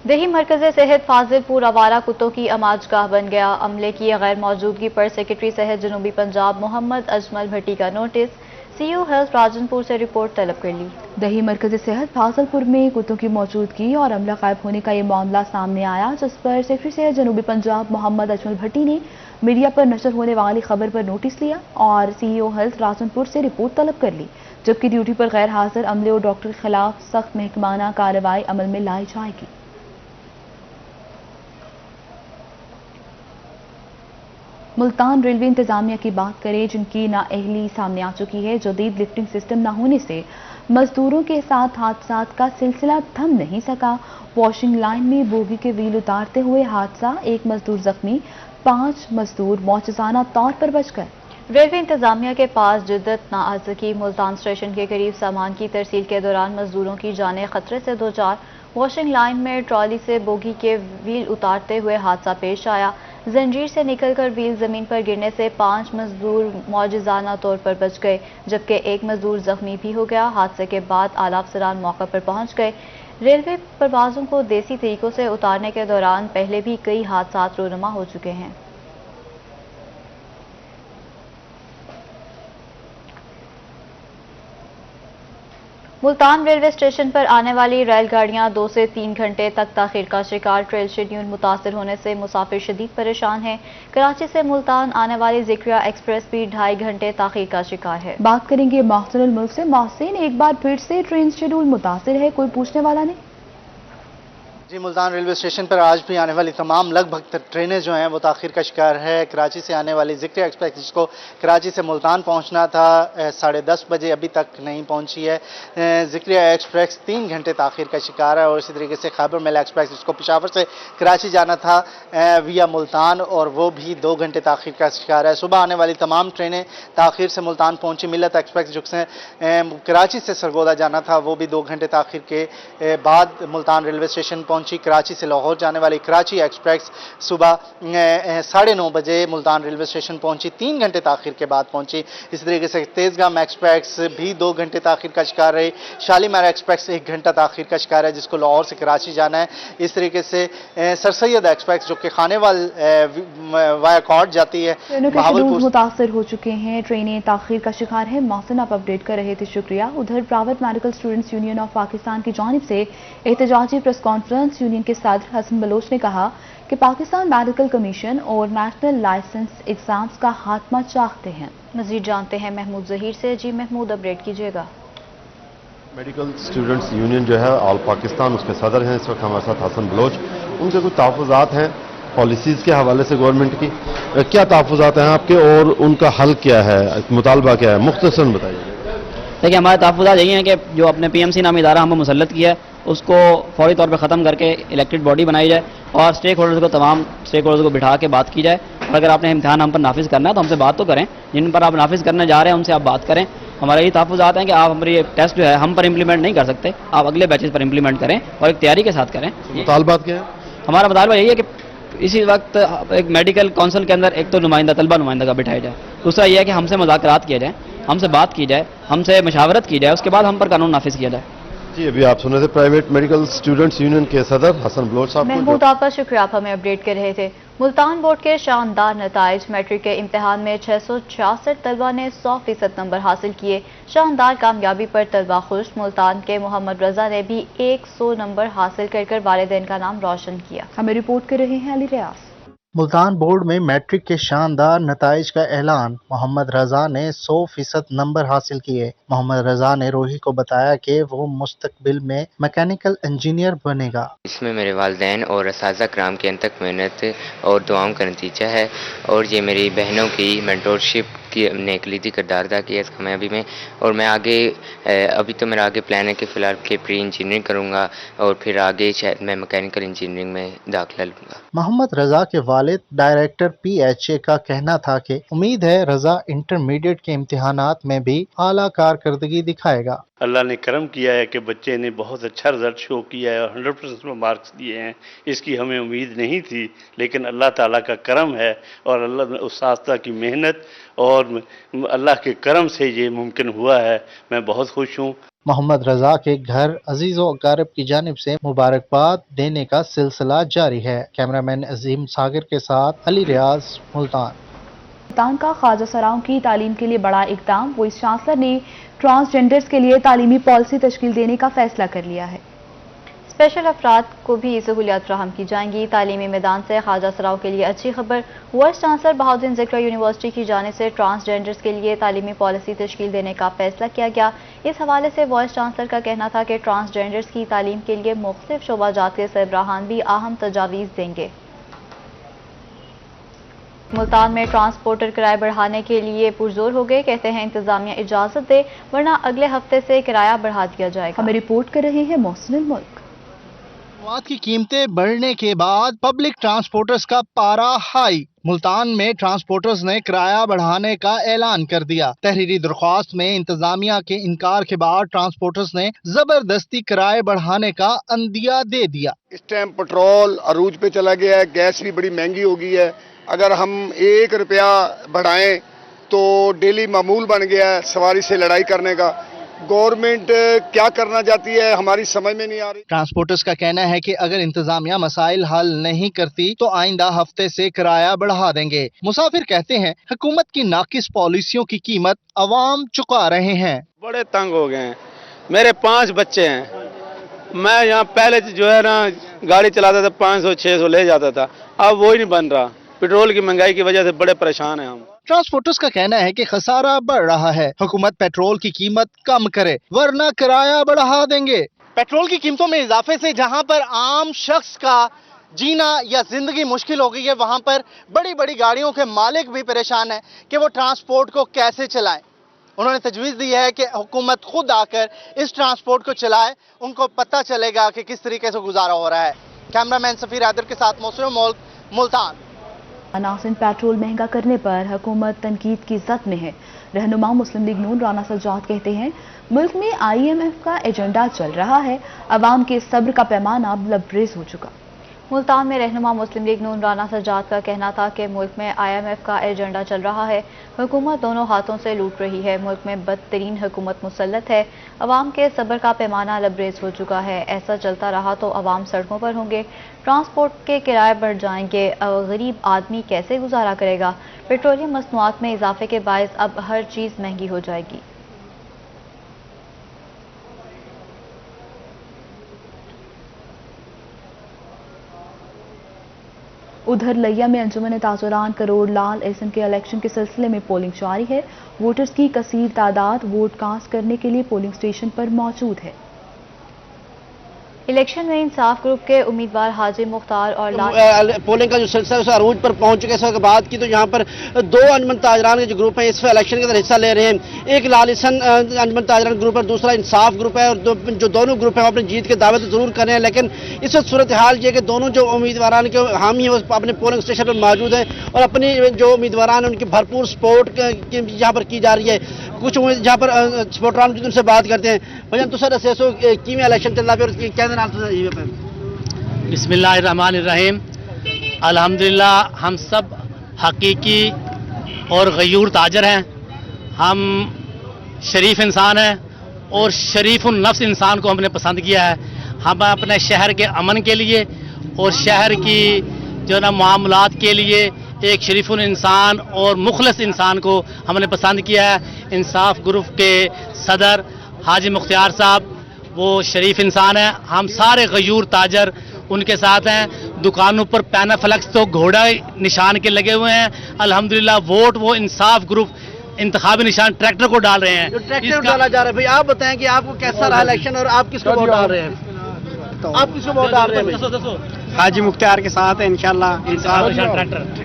دیہی مرکز صحت فاضلپور آوارہ کتوں کی اماجگاہ بن گیا۔ عملے کی غیر موجودگی پر سیکرٹری صحت جنوبی پنجاب محمد اجمل بھٹی کا نوٹس، سی او ہیلتھ راجن پور سے رپورٹ طلب کر لی۔ دیہی مرکز صحت فاضلپور میں کتوں کی موجودگی اور عملہ غائب ہونے کا یہ معاملہ سامنے آیا، جس پر سیکرٹری صحت جنوبی پنجاب محمد اجمل بھٹی نے میڈیا پر نشر ہونے والی خبر پر نوٹس لیا اور سی او ہیلتھ راجن پور سے رپورٹ طلب کر لی، جبکہ ڈیوٹی پر غیر حاضر عملے اور ڈاکٹر کے خلاف سخت محکمانہ کارروائی عمل میں لائی جائے گی۔ ملتان ریلوے انتظامیہ کی بات کریں، جن کی نااہلی سامنے آ چکی ہے۔ جدید لفٹنگ سسٹم نہ ہونے سے مزدوروں کے ساتھ حادثات کا سلسلہ تھم نہیں سکا۔ واشنگ لائن میں بوگی کے ویل اتارتے ہوئے حادثہ، ایک مزدور زخمی، 5 مزدور معجزانہ طور پر بچ گئے۔ ریلوے انتظامیہ کے پاس جدت نہ آ سکی۔ ملتان اسٹیشن کے قریب سامان کی ترسیل کے دوران مزدوروں کی جانیں خطرے سے دوچار۔ واشنگ لائن میں ٹرالی سے بوگی کے ویل اتارتے ہوئے حادثہ پیش آیا۔ زنجیر سے نکل کر ویل زمین پر گرنے سے 5 مزدور معجزانہ طور پر بچ گئے، جبکہ ایک مزدور زخمی بھی ہو گیا۔ حادثے کے بعد اعلی افسران موقع پر پہنچ گئے۔ ریلوے پروازوں کو دیسی طریقوں سے اتارنے کے دوران پہلے بھی کئی حادثات رونما ہو چکے ہیں۔ ملتان ریلوے اسٹیشن پر آنے والی ریل گاڑیاں 2 سے 3 گھنٹے تک تاخیر کا شکار۔ ٹریل شیڈول متاثر ہونے سے مسافر شدید پریشان ہیں۔ کراچی سے ملتان آنے والی ذکریہ ایکسپریس بھی 2.5 گھنٹے تاخیر کا شکار ہے۔ بات کریں گے محسن الملک سے۔ محسن، ایک بار پھر سے ٹرین شیڈول متاثر ہے، کوئی پوچھنے والا نہیں؟ جی، ملتان ریلوے اسٹیشن پر آج بھی آنے والی تمام لگ بھگ ٹرینیں جو ہیں وہ تاخیر کا شکار ہے۔ کراچی سے آنے والی ذکریہ ایکسپریس، جس کو کراچی سے ملتان پہنچنا تھا 10:30 بجے، ابھی تک نہیں پہنچی ہے۔ ذکریہ ایکسپریس 3 گھنٹے تاخیر کا شکار ہے، اور اسی طریقے سے خیبر میل ایکسپریس، جس کو پشاور سے کراچی جانا تھا ویا ملتان، اور وہ بھی 2 گھنٹے تاخیر کا شکار ہے۔ صبح آنے والی تمام ٹرینیں تاخیر سے ملتان پہنچی۔ ملت ایکسپریس جو کراچی سے سرگودا جانا تھا، وہ بھی 2 گھنٹے تاخیر کے بعد ملتان ریلوے اسٹیشن پہنچی۔ کراچی سے لاہور جانے والی کراچی ایکسپریس صبح 9:30 بجے ملتان ریلوے اسٹیشن پہنچی، 3 گھنٹے تاخیر کے بعد پہنچی۔ اس طریقے سے تیزگام ایکسپریس بھی 2 گھنٹے تاخیر کا شکار رہی۔ شالیمار ایکسپریس 1 گھنٹہ تاخیر کا شکار ہے، جس کو لاہور سے کراچی جانا ہے۔ اس طریقے سے سر سید ایکسپریس جو کہ خانیوال وایا کارڈ جاتی ہے، بہاولپور متاثر ہو چکے ہیں، ٹرینیں تاخیر کا شکار ہیں۔ محسن، آپ اپڈیٹ کر رہے تھے، شکریہ۔ ادھر private medical students union of Pakistan کی جانب سے احتجاجی پریس کانفرنس۔ یونین کے صدر حسن بلوچ نے کہا کہ پاکستان میڈیکل کمیشن اور نیشنل لائسنس ایگزامز کا خاتمہ چاہتے ہیں۔ مزید جانتے ہیں محمود ظہیر سے۔ جی محمود، اپڈیٹ کیجیے گا۔ میڈیکل اسٹوڈنٹس یونین جو ہے آل پاکستان، اس کے صدر ہیں اس وقت ہمارے ساتھ حسن بلوچ۔ ان کے کچھ تحفظات ہیں پالیسیز کے حوالے سے گورنمنٹ کی، کیا تحفظات ہیں آپ کے اور ان کا حل کیا ہے، مطالبہ کیا ہے، مختصراً بتائیے۔ دیکھیے، ہمارے تحفظات یہی ہیں کہ جو اپنے پی ایم سی نامی ادارہ ہم نے مسلط کیا ہے، اس کو فوری طور پہ ختم کر کے الیکٹڈ باڈی بنائی جائے، اور اسٹیک ہولڈرز کو، تمام اسٹیک ہولڈرز کو بٹھا کے بات کی جائے۔ اور اگر آپ نے امتحان ہم پر نافذ کرنا ہے تو ہم سے بات تو کریں، جن پر آپ نافذ کرنے جا رہے ہیں ان سے آپ بات کریں۔ ہمارے یہ تحفظات ہیں کہ آپ ہماری یہ ٹیسٹ جو ہے ہم پر امپلیمنٹ نہیں کر سکتے، آپ اگلے بیچز پر امپلیمنٹ کریں اور ایک تیاری کے ساتھ کریں۔ مطالبات کیا ہیں؟ ہمارا مطالبہ یہی ہے کہ اسی وقت ایک میڈیکل کونسل کے اندر ایک تو نمائندہ، طلبہ نمائندہ کا بٹھایا جائے۔ دوسرا یہ ہے کہ ہم سے مذاکرات کیے جائیں، ہم سے بات کی جائے، ہم سے مشاورت کی جائے، اس کے بعد ہم پر قانون نافذ کیا جائے۔ جی، ابھی آپ سن رہے تھے پرائیویٹ میڈیکل اسٹوڈنٹس یونین کے صدر حسن بلوچ صاحب کو۔ محمود، آپ کا شکریہ، آپ ہمیں اپڈیٹ کر رہے تھے۔ ملتان بورڈ کے شاندار نتائج۔ میٹرک کے امتحان میں 666 طلبہ نے 100% نمبر حاصل کیے۔ شاندار کامیابی پر طلبہ خوش۔ ملتان کے محمد رضا نے بھی 100 نمبر حاصل کر والدین کا نام روشن کیا۔ ہمیں رپورٹ کر رہے ہیں علی ریاض۔ ملتان بورڈ میں میٹرک کے شاندار نتائج کا اعلان۔ محمد رضا نے 100% نمبر حاصل کیے۔ محمد رضا نے روحی کو بتایا کہ وہ مستقبل میں میکینیکل انجینئر بنے گا۔ اس میں میرے والدین اور اساتذہ کرام کی انتھک محنت اور دعاؤں کا نتیجہ ہے، اور یہ میری بہنوں کی مینٹورشپ کی نے کلیدی کردار ادا کیا اس کامیابی میں۔ اور میں آگے ابھی تو میرا آگے پلان ہے کہ فی الحال کے پری انجینئرنگ کروں گا، اور پھر آگے شاید میں میکینیکل انجینئرنگ میں داخلہ لوں گا۔ محمد رضا کے والد ڈائریکٹر پی ایچ اے کا کہنا تھا کہ امید ہے رضا انٹرمیڈیٹ کے امتحانات میں بھی اعلیٰ کارکردگی دکھائے گا۔ اللہ نے کرم کیا ہے کہ بچے نے بہت اچھا رزلٹ شو کیا ہے اور 100% میں مارکس دیے ہیں۔ اس کی ہمیں امید نہیں تھی، لیکن اللہ تعالیٰ کا کرم ہے، اور اللہ اساتذہ کی محنت اور اللہ کے کرم سے یہ ممکن ہوا ہے۔ میں بہت خوش ہوں۔ मोहम्मद रजा के घर अजीज व अकारिब की जानिब से मुबारकबाद देने का सिलसिला जारी है। कैमरामैन अजीम सागर के साथ अली रियाज, मुल्तान। मुल्तान का ख्वाजा सराओं की तालीम के लिए बड़ा इकदाम। वाइस चांसलर ने ट्रांसजेंडर्स के लिए तालीमी पॉलिसी तश्कील देने का फैसला कर लिया है। स्पेशल अफराद को भी सहूलियात फराहम की जाएंगी। तालीमी मैदान से ख्वाजा सराओं के लिए अच्छी खबर। वाइस चांसलर बहाउद्दीन ज़िक्र यूनिवर्सिटी की जानिब से ट्रांसजेंडर्स के लिए तालीमी पॉलिसी तश्कील देने का फैसला किया गया। इस हवाले से वाइस चांसलर का कहना था कि ट्रांसजेंडर्स की तालीम के लिए मुख्तलिफ शोबाजात के सरबराहान भी अहम तजावीज़ देंगे। मुल्तान में ट्रांसपोर्टर किराए बढ़ाने के लिए पुरजोर हो गए। कहते हैं इंतजामिया इजाजत दे वरना अगले हफ्ते से किराया बढ़ा दिया जाएगा। हमें रिपोर्ट कर रहे हैं मोहसिन मुल्क। मवाद की कीमतें बढ़ने के बाद पब्लिक ट्रांसपोर्टर्स का पारा हाई। मुल्तान में ट्रांसपोर्टर्स ने किराया बढ़ाने का ऐलान कर दिया। तहरीरी दरख्वास्त में इंतजामिया के इनकार के बाद ट्रांसपोर्टर्स ने जबरदस्ती किराए बढ़ाने का अंदिया दे दिया। इस टाइम पेट्रोल अरूज पे चला गया है, गैस भी बड़ी महंगी हो गई है। अगर हम 1 रुपया बढ़ाएं तो डेली मामूल बन गया है सवारी से लड़ाई करने का। गवर्नमेंट क्या करना चाहती है हमारी समझ में नहीं आ रही। ट्रांसपोर्टर्स का कहना है कि अगर इंतजामिया मसाइल हल नहीं करती तो आइंदा हफ्ते से किराया बढ़ा देंगे। मुसाफिर कहते हैं हुकूमत की नाकिस पॉलिसियों की कीमत अवाम चुका रहे हैं। बड़े तंग हो गए हैं। मेरे 5 बच्चे हैं। मैं यहाँ पहले जो है ना गाड़ी चलाता था 500-600 ले जाता था, अब वो ही नहीं बन रहा। पेट्रोल की महंगाई की वजह से बड़े परेशान हैं हम। ट्रांसपोर्टर्स का कहना है कि खसारा बढ़ रहा है। हुकूमत पेट्रोल की कीमत कम करे वरना किराया बढ़ा देंगे। पेट्रोल की कीमतों में इजाफे से जहां पर आम शख्स का जीना या जिंदगी मुश्किल हो गई है, वहां पर बड़ी बड़ी गाड़ियों के मालिक भी परेशान है कि वो ट्रांसपोर्ट को कैसे चलाएं। उन्होंने तजवीज़ दी है कि हुकूमत खुद आकर इस ट्रांसपोर्ट को चलाए, उनको पता चलेगा कि किस तरीके से गुजारा हो रहा है। कैमरामैन सफीर हैदर के साथ मोहसिन मुल्क, मुल्तान। नासिन पेट्रोल महंगा करने पर हुकूमत तनकीद की जद में है। रहनुमा मुस्लिम लीग नून राना सज्जाद कहते हैं मुल्क में IMF का एजेंडा चल रहा है, अवाम के सब्र का पैमाना लबरेज हो चुका। मुल्तान में रहनुमा मुस्लिम लीग नून राना सज्जाद का कहना था कि मुल्क में IMF का एजेंडा चल रहा है, हुकूमत दोनों हाथों से लूट रही है। मुल्क में बदतरीन हुकूमत मुसल्लत है, अवाम के सब्र का पैमाना लबरेज हो चुका है। ऐसा चलता रहा तो अवाम सड़कों पर होंगे, ट्रांसपोर्ट के किराए बढ़ जाएंगे, गरीब आदमी कैसे गुजारा करेगा। पेट्रोलियम मसनूआत में इजाफे के बायस अब हर चीज़ महंगी हो जाएगी। उधर लिया में अंजुमन ताजुरान करोड़ लाल एहसन के इलेक्शन के सिलसिले में पोलिंग जारी है। वोटर्स की कसीर तादाद वोट कास्ट करने के लिए पोलिंग स्टेशन पर मौजूद है। इलेक्शन में इंसाफ ग्रुप के उम्मीदवार हाजी मुख्तार और पोलिंग का जो सिलसिला है अरूज पर पहुंच चुके हैं। बात की तो यहाँ पर 2 अंजुमन ताजरान के जो ग्रुप हैं इस इलेक्शन के अंदर हिस्सा ले रहे हैं। एक लाल एहसन अंजुमन ताजरान ग्रुप है, दूसरा इंसाफ ग्रुप है। और जो दोनों ग्रुप हैं वो अपनी जीत के दावे तो जरूर कर रहे हैं, लेकिन इस वक्त सूरत हाल ये कि दोनों जो उम्मीदवार के हामी हैं वो अपने पोलिंग स्टेशन पर मौजूद हैं और अपनी जो उम्मीदवार हैं उनकी भरपूर सपोर्ट यहाँ पर की जा रही है। कुछ यहाँ पर सपोर्टरान की उनसे बात करते हैं। भजन तो सर असेसो किवें इलेक्शन चल रहा है क्या बिस्मिल्लाहिर्रहमानिर्रहीम। अल्हम्दुलिल्लाह हम सब हकीकी और गयूर ताजर हैं। हम शरीफ इंसान हैं और शरीफुन नफ्स इंसान को हमने पसंद किया है। हम अपने शहर के अमन के लिए और शहर की जो ना मामलात के लिए एक शरीफुन इंसान और मुखलस इंसान को हमने पसंद किया है। इंसाफ ग्रुप के सदर हाजी मुख्तार साहब वो शरीफ इंसान है। हम सारे गयूर ताजर उनके साथ हैं। दुकानों पर पैनाफ्लेक्स तो घोड़ा निशान के लगे हुए हैं। अल्हम्दुलिल्लाह वोट वो इंसाफ ग्रुप इंतखाबी निशान ट्रैक्टर को डाल रहे हैं। जो ट्रैक्टर डाला जा रहा है भाई, आप बताएं कि आपको कैसा रहा इलेक्शन और आप किसको वोट डाल रहे हैं? आप किसको वोट डाल रहे हैं? हाजी मुख्तार के साथ है इंशाल्लाह।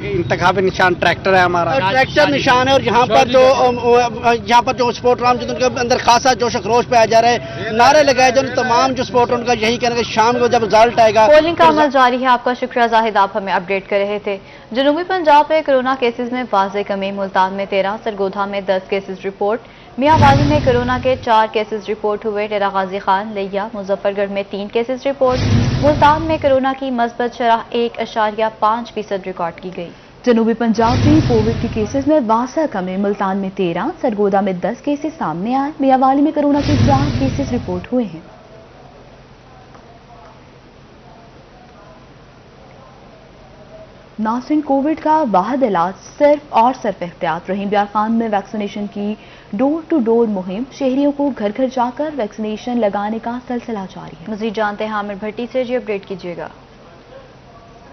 इंतखाबी निशान ट्रैक्टर है हमारा। ट्रैक्टर निशान है और यहाँ पर जो सपोर्टर जो उनके अंदर खासा जोश खरोश पे आ जा रहा है, नारे लगाए जो तमाम जो सपोर्टर उनका यही कहना है शाम को जब रिजल्ट आएगा। पोलिंग का अमल जारी है। आपका शुक्रिया जाहिद, आप हमें अपडेट कर रहे थे। जनूबी पंजाब में कोरोना केसेस में वाज़ेह कमी। मुल्तान में 13, सरगोधा में 10 केसेस रिपोर्ट। मियांवाली में कोरोना के 4 केसेस रिपोर्ट हुए। डेरा गाजी खान, लिया, मुजफ्फरगढ़ में 3 केसेस रिपोर्ट। मुल्तान में कोरोना की मस्बत शरह 1.5% रिकॉर्ड की गई। जनूबी पंजाब में कोविड के केसेस में वासा कमी, मुल्तान में 13, सरगोदा में 10 केसेस सामने आए। मियावाली में कोरोना के 4 केसेस रिपोर्ट हुए हैं। नाज़रीन, कोविड का वाहिद इलाज सिर्फ एहतियात। रहीम बियार खान में वैक्सीनेशन की डोर टू डोर मुहिम, शहरियों को घर घर जाकर वैक्सीनेशन लगाने का सिलसिला जारी है। मजीद जानते हैं आमिर भट्टी से, जी अपडेट कीजिएगा।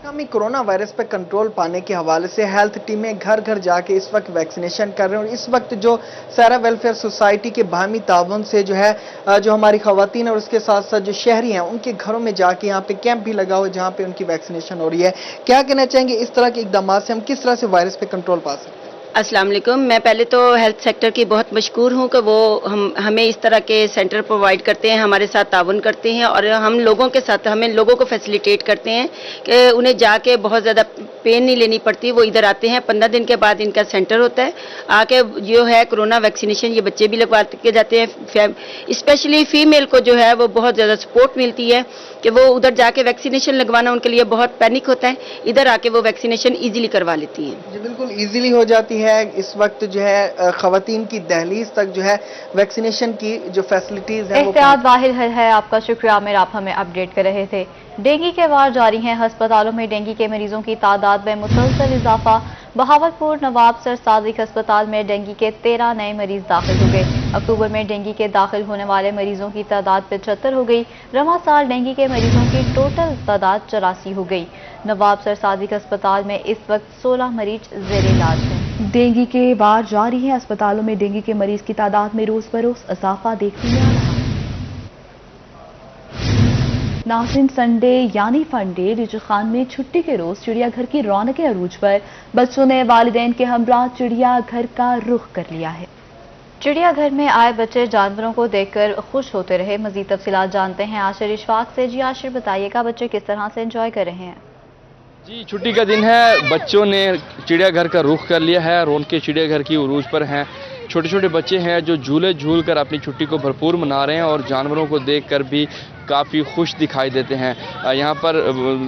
में कोरोना वायरस पर कंट्रोल पाने के हवाले से हेल्थ टीमें घर घर जाके इस वक्त वैक्सीनेशन कर रहे हैं और इस वक्त जो सारा वेलफेयर सोसाइटी के बाहमी ताउन से जो है जो हमारी खवातीन और उसके साथ साथ जो शहरी हैं उनके घरों में जाके यहाँ पे कैंप भी लगा हुआ है जहाँ पे उनकी वैक्सीनेशन हो रही है। क्या कहना चाहेंगे इस तरह के इकदाम से हम किस तरह से वायरस पे कंट्रोल पा सकते हैं? अस्सलाम वालेकुम। मैं पहले तो हेल्थ सेक्टर की बहुत मशकूर हूँ कि वो हमें इस तरह के सेंटर प्रोवाइड करते हैं, हमारे साथ ताउन करते हैं और हम लोगों के साथ हमें लोगों को फैसिलिटेट करते हैं कि उन्हें जाके बहुत ज़्यादा पेन नहीं लेनी पड़ती। वो इधर आते हैं, 15 दिन के बाद इनका सेंटर होता है, आके जो है कोरोना वैक्सीनेशन ये बच्चे भी लगवा के जाते हैं। स्पेशली फीमेल को जो है वो बहुत ज़्यादा सपोर्ट मिलती है कि वो उधर जाके वैक्सीनेशन लगवाना उनके लिए बहुत पैनिक होता है, इधर आके वो वैक्सीनेशन ईजिली करवा लेती हैं। जी बिल्कुल ईजिली हो जाती है। इस वक्त जो है खवातीन की दहलीज तक जो है वैक्सीनेशन की जो फैसिलिटीज है एहतियात वाहिद है। आपका शुक्रिया आमिर, आप हमें अपडेट कर रहे थे। डेंगू के वार जारी हैं। अस्पतालों में डेंगू के मरीजों की तादाद में मुसलसल इजाफा। बहावलपुर नवाब सर सादिक अस्पताल में डेंगू के 13 नए मरीज दाखिल हो गए। अक्टूबर में डेंगू के दाखिल होने वाले मरीजों की तादाद 75 हो गई। रवां साल डेंगू के मरीजों की टोटल तादाद 84 हो गई। नवाब सर सादिक अस्पताल में इस वक्त 16 मरीज जेर इलाज हैं। डेंगू के वार जारी है। अस्पतालों में डेंगू के मरीज की तादाद में रोज बरोज इजाफा देखने में आ रहा है। नाज़रीन, संडे यानी फंडे रिजू खान में छुट्टी के रोज चिड़ियाघर की रौनक अरूज पर बच्चों ने वालिदैन के हमरा चिड़ियाघर का रुख कर लिया है। चिड़ियाघर में आए बच्चे जानवरों को देखकर खुश होते रहे। मजीद तफसीलात जानते हैं आशिर इशफाक से। जी आशिर, बताइएगा बच्चे किस तरह से एंजॉय कर रहे हैं? जी, छुट्टी का दिन है, बच्चों ने चिड़ियाघर का रुख कर लिया है और उनके चिड़ियाघर की उरूज पर हैं। छोटे छोटे बच्चे हैं जो झूले झूल कर अपनी छुट्टी को भरपूर मना रहे हैं और जानवरों को देखकर भी काफ़ी खुश दिखाई देते हैं। यहाँ पर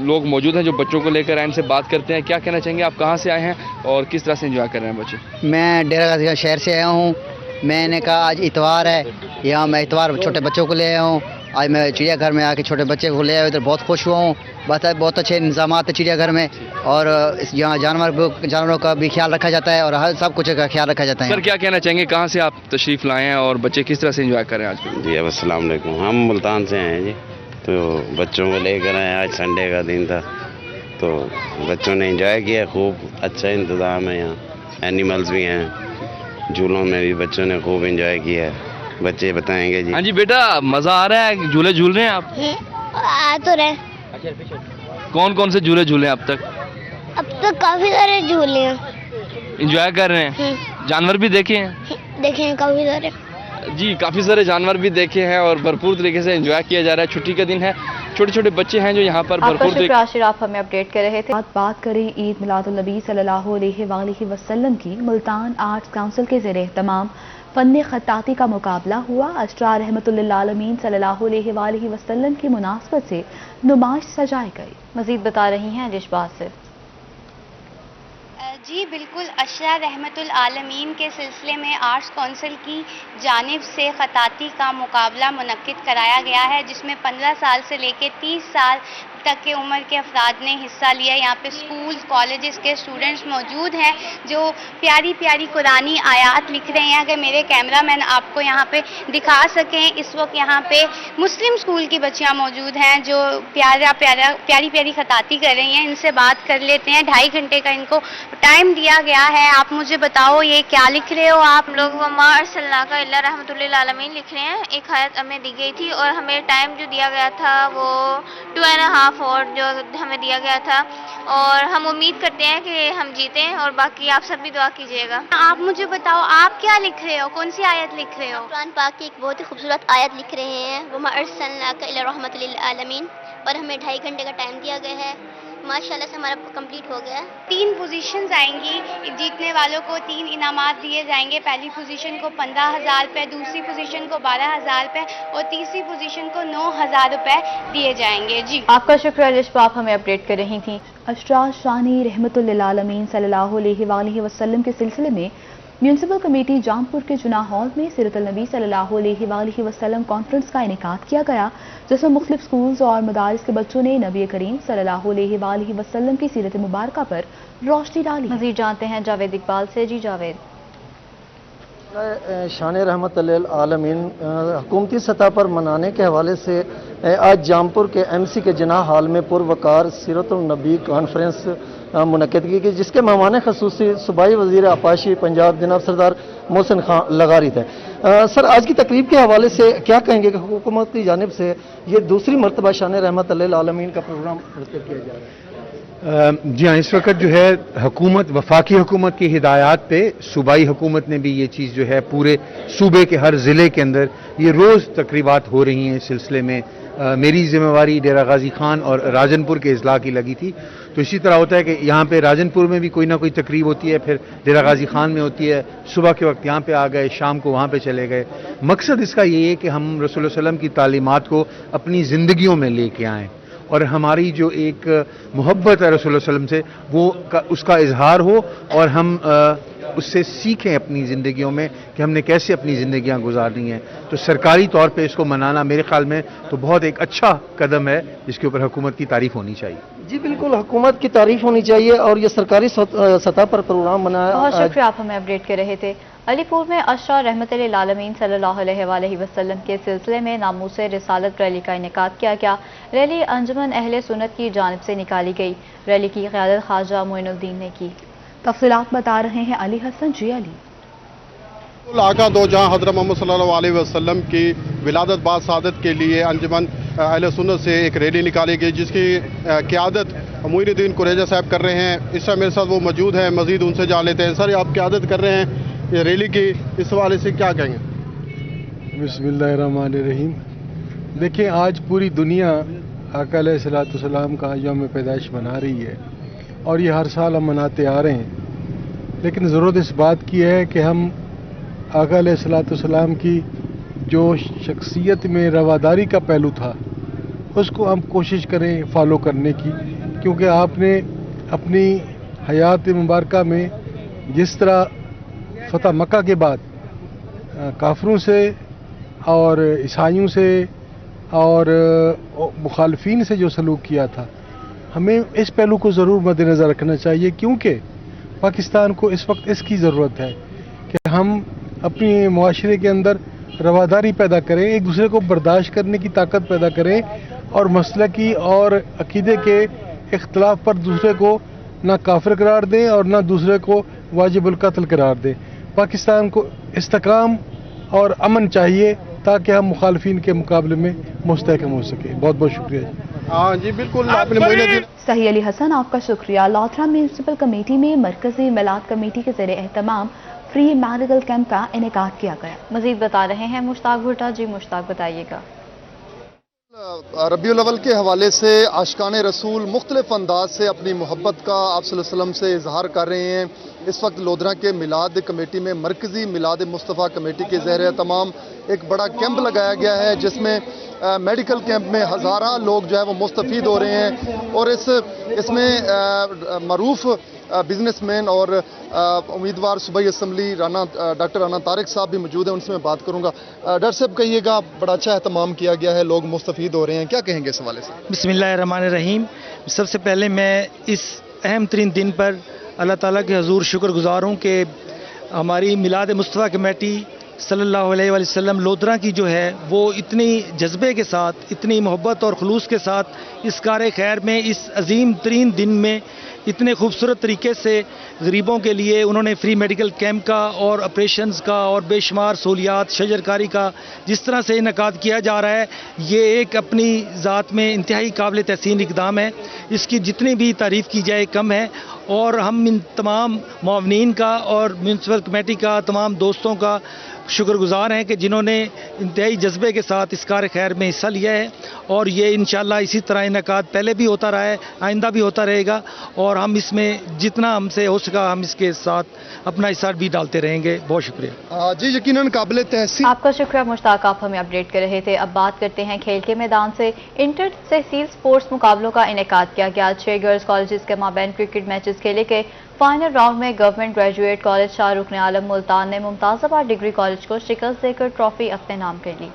लोग मौजूद हैं जो बच्चों को लेकर आए, इनसे बात करते हैं। क्या कहना चाहेंगे, आप कहाँ से आए हैं और किस तरह से एंजॉय कर रहे हैं बच्चे? मैं डेरा गाजी शहर से आया हूँ। मैंने कहा आज इतवार है, यहाँ मैं इतवार छोटे बच्चों को ले आया हूँ। आज मैं चिड़ियाघर में आके छोटे बच्चे को ले आया, इधर बहुत खुश हुआ हूँ। बहुत अच्छे इंतजाम है चिड़ियाघर में और यहाँ जानवरों का भी ख्याल रखा जाता है और हर सब कुछ का ख्याल रखा जाता है। सर, क्या कहना चाहेंगे, कहाँ से आप तशरीफ़ लाए हैं और बच्चे किस तरह से एंजॉय कर रहे हैं आज? जी अस्सलाम वालेकुम, हम मुल्तान से आए हैं जी, तो बच्चों को लेकर आए। आज संडे का दिन था तो बच्चों ने एंजॉय किया खूब। अच्छा इंतज़ाम है, यहाँ एनिमल्स भी हैं, झूलों में भी बच्चों ने खूब एंजॉय किया है। बच्चे बताएंगे जी। हाँ जी बेटा, मज़ा आ रहा है? झूले झूल रहे हैं आप? आ तो रहे। कौन कौन से झूले झूले अब तक? अब तक काफी सारे झूले हैं। एंजॉय कर रहे हैं? जानवर भी देखे हैं? देखे हैं काफी सारे। जी, काफ़ी सारे जानवर भी देखे हैं और भरपूर तरीके से एंजॉय किया जा रहा है। छुट्टी का दिन है, छोटे छोटे बच्चे हैं जो यहाँ पर भरपूर। आशिर, आप हमें अपडेट कर रहे थे। बात करें ईद मिलादुन नबी सल्लल्लाहु अलैहि वसल्लम की। मुल्तान आर्ट्स काउंसिल के ज़ेरे एहतमाम फन खत्ताती का मुकाबला हुआ। अशरार रहमतुल लिल आलमीन सल्लल्लाहु अलैहि वसल्लम की मुनासबत से नुमाइश सजाई गई। मजीद बता रही हैं लिशबात से। जी बिल्कुल, अशरा रहमतुल आलमीन के सिलसिले में आर्ट्स काउंसिल की जानिब से खताती का मुकाबला मुनक्किद कराया गया है, जिसमें 15 साल से लेकर 30 साल तक के उम्र के अफराद ने हिस्सा लिया। यहाँ पे स्कूल कॉलेजेस के स्टूडेंट्स मौजूद हैं जो प्यारी प्यारी कुरानी आयात लिख रहे हैं। अगर मेरे कैमरामैन आपको यहाँ पे दिखा सकें, इस वक्त यहाँ पे मुस्लिम स्कूल की बच्चियाँ मौजूद हैं जो प्यारी प्यारी खताती कर रही हैं। इनसे बात कर लेते हैं। 2.5 घंटे का इनको टाइम दिया गया है। आप मुझे बताओ ये क्या लिख रहे हो आप लोग? का रहमतुल लिल आलमीन लिख रहे हैं। एक आयत हमें दी गई थी और हमें टाइम जो दिया गया था वो 2.5 और जो हमें दिया गया था, और हम उम्मीद करते हैं कि हम जीतें और बाकी आप सब भी दुआ कीजिएगा। आप मुझे बताओ आप क्या लिख रहे हो, कौन सी आयत लिख रहे हो? कुरान पाक की एक बहुत ही खूबसूरत आयत लिख रहे हैं, वमा अर्सलनाका इल्ला रहमतुल लिल आलमीन, और हमें 2.5 घंटे का टाइम दिया गया है। माशाल्लाह से हमारा कंप्लीट हो गया है। 3 पोजीशंस आएंगी, जीतने वालों को 3 इनामात दिए जाएंगे। पहली पोजीशन को 15,000 रुपये, दूसरी पोजीशन को 12,000 रुपये और तीसरी पोजीशन को 9,000 रुपये दिए जाएंगे। जी आपका शुक्रिया लिशा, आप हमें अपडेट कर रही थी। अशरा शानी रहमतुल्लिल आलमीन सल्लल्लाहु अलैहि वसल्लम के सिलसिले में म्यूनसिपल कमेटी जामपुर के जुना हॉल में सीरतुल नबी सल्लल्लाहु अलैहि वसल्लम कॉन्फ्रेंस का इनेकाद किया गया, जिसमें मुख्तलिफ स्कूल्स और मदारिस के बच्चों ने नबी करीम सल्लल्लाहु अलैहि वसल्लम की सीरत मुबारक पर रोशनी डाली। मजीद जानते हैं जावेद इकबाल से। जी जावेद। शान रहमतुल्लिल आलमीन हुकूमती सतह पर मनाने के हवाले से आज जामपुर के एमसी के जना हॉल में पुरवकार सीरतुल नबी कॉन्फ्रेंस मुनक़िद की गई, जिसके मेहमान खसूसी सूबाई वज़ीर आपाशी पंजाब जनाब सरदार मोहसिन खान लगारी थे। सर, आज की तकरीब के हवाले से क्या कहेंगे कि हुकूमत की जानिब से ये दूसरी मरतबा शान रहमतुल्लिल आलमीन का प्रोग्राम मुनक़िद किया जा रहा है? जी हाँ, इस वक्त जो है हुकूमत, वफाकी हुकूमत की हिदायत पे सूबाई हुकूमत ने भी ये चीज़ जो है पूरे सूबे के हर ज़िले के अंदर ये रोज़ तकरीबात हो रही हैं। इस सिलसिले में मेरी जिम्मेवारी डेरा गाजी खान और राजनपुर के अजला की लगी थी, तो इसी तरह होता है कि यहाँ पे राजनपुर में भी कोई ना कोई तकरीब होती है, फिर डेरा गाजी खान में होती है, सुबह के वक्त यहाँ पे आ गए, शाम को वहाँ पे चले गए। मकसद इसका ये है कि हम रसूलुल्लाह सल्लल्लाहु अलैहि वसल्लम की तालीमात को अपनी ज़िंदगियों में लेके आएँ और हमारी जो एक मोहब्बत है रसूलुल्लाह सल्लल्लाहु अलैहि वसल्लम से उसका इजहार हो और हम उससे सीखें अपनी ज़िंदगियों में कि हमने कैसे अपनी ज़िंदगियां गुजारनी हैं। तो सरकारी तौर पे इसको मनाना मेरे ख्याल में तो बहुत एक अच्छा कदम है, जिसके ऊपर हुकूमत की तारीफ होनी चाहिए। जी बिल्कुल, हुकूमत की तारीफ होनी चाहिए और ये सरकारी सतह पर प्रोग्राम बनाया। बहुत शुक्रिया, आप हमें अपडेट कर रहे थे। अलीपुर में अशरा रहमतुल्लिल आलमीन सल्लल्लाहु अलैहि वसल्लम के सिलसिले में नामूसे रिसालत रैली का इनेकाद किया गया। रैली अंजुमन अहले सुन्नत की जानिब से निकाली गई। रैली की क़यादत ख्वाजा मोइनुद्दीन ने की। तफसीलात बता रहे हैं अली हसन। जी अली। आका दो जहां हज़रत मोहम्मद सल्लल्लाहु अलैहि वसल्लम की विलादत बाद सादत के लिए अंजुमन अहले सुन्नत से एक रैली निकाली गई, जिसकी क़यादत मोइनुद्दीन कुरैजा साहब कर रहे हैं। इस समय मेरे साथ वो मौजूद हैं, मज़ीद उनसे जान लेते हैं। सर, आप क़यादत कर रहे हैं ये रैली की, इस हवाले से क्या कहेंगे? बिस्मिल्लाहिर्रहमानिर्रहीम। देखिए, आज पूरी दुनिया आका अलैहिस्सलातु वस्सलाम का यौम पैदाइश मना रही है और ये हर साल हम मनाते आ रहे हैं, लेकिन ज़रूरत इस बात की है कि हम आका अलैहिस्सलातु वस्सलाम की जो शख्सियत में रवादारी का पहलू था उसको हम कोशिश करें फॉलो करने की, क्योंकि आपने अपनी हयात मुबारका में जिस तरह फ़तह मक्का के बाद काफिरों से और ईसाइयों से और मुखालफीन से जो सलूक किया था, हमें इस पहलू को ज़रूर मद्देनज़र रखना चाहिए, क्योंकि पाकिस्तान को इस वक्त इसकी ज़रूरत है कि हम अपने मुआशरे के अंदर रवादारी पैदा करें, एक दूसरे को बर्दाश्त करने की ताकत पैदा करें और मसलकी और अकीदे के इख्तलाफ पर दूसरे को ना काफिर करार दें और ना दूसरे को वाजिबुल कत्ल करार दें। पाकिस्तान को इस्तेकाम और अमन चाहिए ताकि हम मुखालफीन के मुकाबले में मुस्तहकम हो सके। बहुत बहुत शुक्रिया। हाँ जी बिल्कुल, आपने सही अली हसन, आपका शुक्रिया। लौथरा म्यूनसिपल कमेटी में मरकजी मिलाद कमेटी के ज़रिए एहतमाम फ्री मेडिकल कैंप का इनेकाद किया गया। मजीद बता रहे हैं मुश्ताक भुट्टा। जी मुश्ताक, बताइएगा। रबीउल अव्वल के हवाले से आशिकान रसूल मुख्तलिफ अंदाज से अपनी मोहब्बत का आप सल्लल्लाहु अलैहि वसल्लम से इजहार कर रहे हैं। इस वक्त लोधरा के मिलाद कमेटी में मरकजी मिलाद मुस्तफ़ा कमेटी के ज़रिए तमाम एक बड़ा कैंप लगाया गया है, जिसमें मेडिकल कैंप में हज़ारा लोग जो है वो मुस्तफ़ीद हो रहे हैं और इसमें मरूफ बिजनेसमैन और उम्मीदवार सूबाई असम्बली डॉक्टर राना तारिक साहब भी मौजूद हैं, उनसे मैं बात करूंगा। डॉक्टर साहब, कहिएगा, बड़ा अच्छा एहतमाम किया गया है, लोग मुस्तफ़ीद हो रहे हैं, क्या कहेंगे इस हवाले से? बिस्मिल्लाहिर्रहमानिर्रहीम। सबसे पहले मैं इस अहम तरीन दिन पर अल्लाह ताला के हजूर शुक्रगुजार हूँ कि हमारी मिलाद मुस्तफ़ा कमेटी सल्लल्लाहु अलैहि वसल्लम लोधरा की जो है वो इतनी जज्बे के साथ, इतनी मोहब्बत और खुलूस के साथ इस कार खैर में इस अजीम तरीन दिन में इतने खूबसूरत तरीके से गरीबों के लिए उन्होंने फ्री मेडिकल कैंप का और ऑपरेशंस का और बेशुमार सहूलियात शजरकारी का जिस तरह से इनकाद किया जा रहा है, ये एक अपनी ज़ात में इंतहाई काबिल तहसीन इक़दाम है। इसकी जितनी भी तारीफ़ की जाए कम है। और हम इन तमाम मुआवनीन का और म्यूनसिपल कमेटी का, तमाम दोस्तों का शुक्रगुजार हैं कि जिन्होंने इंतहाई जज्बे के साथ इस कार खैर में हिस्सा लिया है। और ये इंशाअल्लाह इसी तरह इनकाद पहले भी होता रहा है, आइंदा भी होता रहेगा। और हम इसमें जितना हमसे हो सका हम इसके साथ अपना हिस्सा भी डालते रहेंगे। बहुत शुक्रिया। जी यकीनन काबिल तहसीन। आपका शुक्रिया मुश्ताक, आप हमें अपडेट कर रहे थे। अब बात करते हैं खेल के मैदान से। इंटर तहसील स्पोर्ट्स मुकाबलों का इनेकाद किया गया। 6 गर्ल्स कॉलेजेस के माबैन क्रिकेट मैचेस खेले गए। फाइनल राउंड में गवर्नमेंट ग्रेजुएट कॉलेज शाहरुख आलम मुल्तान ने मुमताज़ाबाद डिग्री कॉलेज को शिकस्त देकर ट्रॉफी अपने नाम कर ली।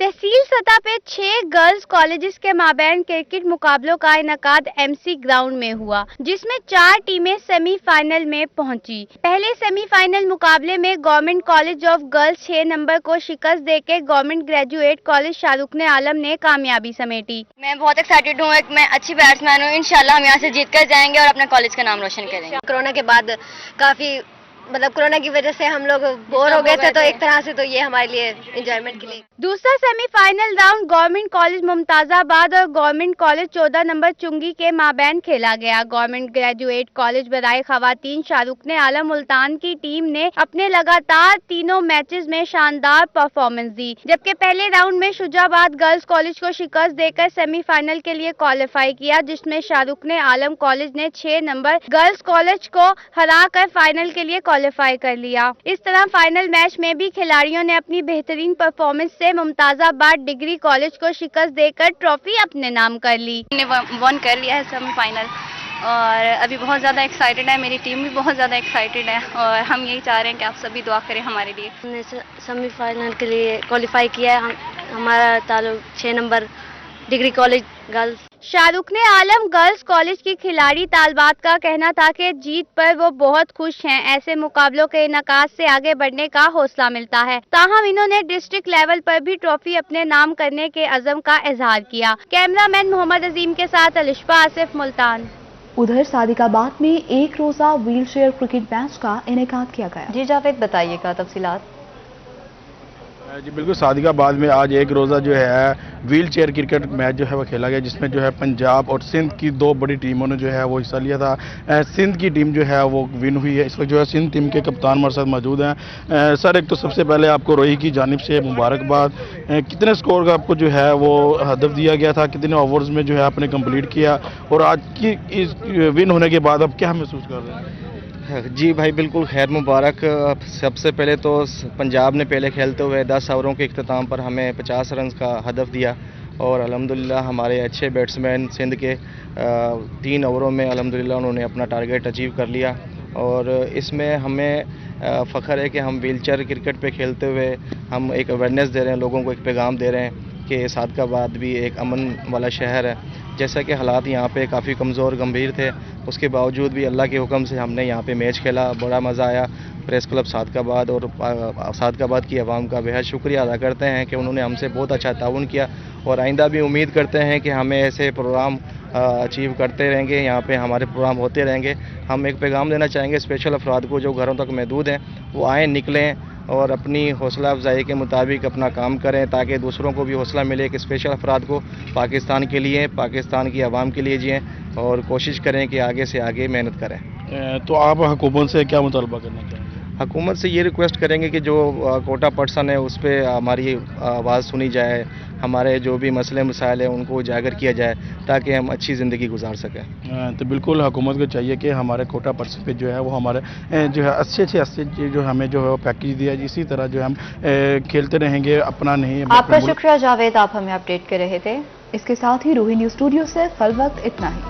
तहसील सतह पे 6 गर्ल्स कॉलेजेस के माबैन क्रिकेट मुकाबलों का इनकाद एमसी ग्राउंड में हुआ, जिसमें 4 टीमें सेमीफाइनल में पहुंची। पहले सेमीफाइनल मुकाबले में government college of girls 6 number को शिकस्त देकर गवर्नमेंट ग्रेजुएट कॉलेज शाहरुख आलम ने कामयाबी समेटी। मैं बहुत एक्साइटेड हूँ, मैं अच्छी बैट्समैन हूँ। इंशाल्लाह हम यहाँ से जीत कर जाएंगे और अपने कॉलेज का नाम रोशन करेंगे। कोरोना के बाद काफी कोरोना की वजह से हम लोग बोर हो गए थे, तो एक तरह से तो ये हमारे लिए एंजॉयमेंट के लिए। दूसरा सेमीफाइनल राउंड गवर्नमेंट कॉलेज मुमताज़ाबाद और गवर्नमेंट कॉलेज 14 नंबर चुंगी के माबैन खेला गया। गवर्नमेंट ग्रेजुएट कॉलेज बराए खवातीन शाहरुख आलम मुल्तान की टीम ने अपने लगातार तीनों मैचेस में शानदार परफॉर्मेंस दी, जबकि पहले राउंड में शुजाबाद गर्ल्स कॉलेज को शिकस्त देकर सेमीफाइनल के लिए क्वालिफाई किया, जिसमें शाहरुख आलम कॉलेज ने 6 नंबर गर्ल्स कॉलेज को हराकर फाइनल के लिए क्वालिफाई कर लिया। इस तरह फाइनल मैच में भी खिलाड़ियों ने अपनी बेहतरीन परफॉर्मेंस से मुमताज़ाबाद डिग्री कॉलेज को शिकस्त देकर ट्रॉफी अपने नाम कर ली। हमने वन कर लिया है सेमीफाइनल और अभी बहुत ज़्यादा एक्साइटेड है, मेरी टीम भी बहुत ज़्यादा एक्साइटेड है और हम यही चाह रहे हैं कि आप सभी दुआ करें हमारे लिए। हमने सेमीफाइनल के लिए क्वालिफाई किया है। हमारा ताल्लुक 6 number degree college girls. Shahrukh Alam girls college की खिलाड़ी तालबात का कहना था कि जीत पर वो बहुत खुश हैं। ऐसे मुकाबलों के इनकाद से आगे बढ़ने का हौसला मिलता है। ताहम इन्होंने डिस्ट्रिक्ट लेवल पर भी ट्रॉफी अपने नाम करने के अज़म का इजहार किया। कैमरामैन मोहम्मद अजीम के साथ अलिशफा आसिफ, मुल्तान। उधर सादिकाबाद में एक रोजा व्हील चेयर क्रिकेट मैच का इनेकाद किया गया। जी जावेद, बताइएगा तफसीलात। जी बिल्कुल, सादिकाबाद में आज एक रोज़ा जो है व्हील चेयर क्रिकेट मैच जो है वो खेला गया, जिसमें जो है पंजाब और सिंध की 2 बड़ी टीमों ने जो है वो हिस्सा लिया था। सिंध की टीम जो है वो विन हुई है। इस वक्त जो है सिंध टीम के कप्तान हमारे साथ मौजूद हैं। सर, एक तो सबसे पहले आपको रोही की जानिब से मुबारकबाद। कितने स्कोर का आपको जो है वो हदफ दिया गया था, कितने ओवर्स में जो है आपने कंप्लीट किया और आज की इस विन होने के बाद आप क्या महसूस कर रहे हैं? जी भाई, बिल्कुल खैर मुबारक। सबसे पहले तो पंजाब ने पहले खेलते हुए 10 ओवरों के इख्तिताम पर हमें 50 रन का हदफ दिया और अल्हम्दुलिल्लाह हमारे अच्छे बैट्समैन सिंध के 3 ओवरों में अल्हम्दुलिल्लाह उन्होंने अपना टारगेट अचीव कर लिया। और इसमें हमें फ़ख्र है कि हम व्हीलचेयर क्रिकेट पे खेलते हुए हम एक अवेयरनेस दे रहे हैं, लोगों को एक पैगाम दे रहे हैं कि सादिकाबाद भी एक अमन वाला शहर है। जैसा कि हालात यहाँ पे काफ़ी कमज़ोर गंभीर थे, उसके बावजूद भी अल्लाह के हुक्म से हमने यहाँ पे मैच खेला, बड़ा मज़ा आया। प्रेस क्लब सादिकाबाद और सादिकाबाद की आवाम का बेहद शुक्रिया अदा करते हैं कि उन्होंने हमसे बहुत अच्छा ताउन किया और आइंदा भी उम्मीद करते हैं कि हमें ऐसे प्रोग्राम अचीव करते रहेंगे, यहाँ पे हमारे प्रोग्राम होते रहेंगे। हम एक पैगाम देना चाहेंगे स्पेशल अफराद को जो घरों तक महदूद हैं, वो आएँ, निकलें और अपनी हौसला अफजाई के मुताबिक अपना काम करें, ताकि दूसरों को भी हौसला मिले कि स्पेशल अफराद को पाकिस्तान के लिए, पाकिस्तान की आवाम के लिए जिएँ और कोशिश करें कि आगे से आगे मेहनत करें। तो आप हुकूमत से क्या मुतालबा करना चाहेंगे? हुकूमत से ये रिक्वेस्ट करेंगे कि जो कोटा पर्सन है उस पर हमारी आवाज़ सुनी जाए, हमारे जो भी मसले मसाइल हैं उनको उजागर किया जाए ताकि हम अच्छी ज़िंदगी गुजार सकें। तो बिल्कुल हुकूमत को चाहिए कि हमारे कोटा पर्सन पे जो है वो हमारे जो है अच्छे जो हमें जो है वो पैकेज दिया, इसी तरह जो हम खेलते रहेंगे, अपना नहीं। आपका शुक्रिया जावेद, आप हमें अपडेट कर रहे थे। इसके साथ ही रूही न्यूज़ स्टूडियो से कल वक्त इतना ही।